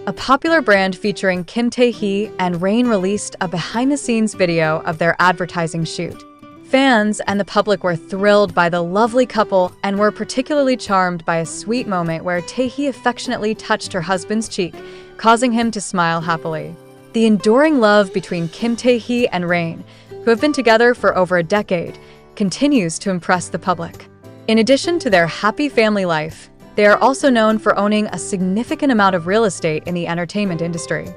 A popular brand featuring Kim Tae-hee and Rain released a behind-the-scenes video of their advertising shoot. Fans and the public were thrilled by the lovely couple and were particularly charmed by a sweet moment where Tae-hee affectionately touched her husband's cheek, causing him to smile happily. The enduring love between Kim Tae-hee and Rain, who have been together for over a decade, continues to impress the public. In addition to their happy family life, they are also known for owning a significant amount of real estate in the entertainment industry.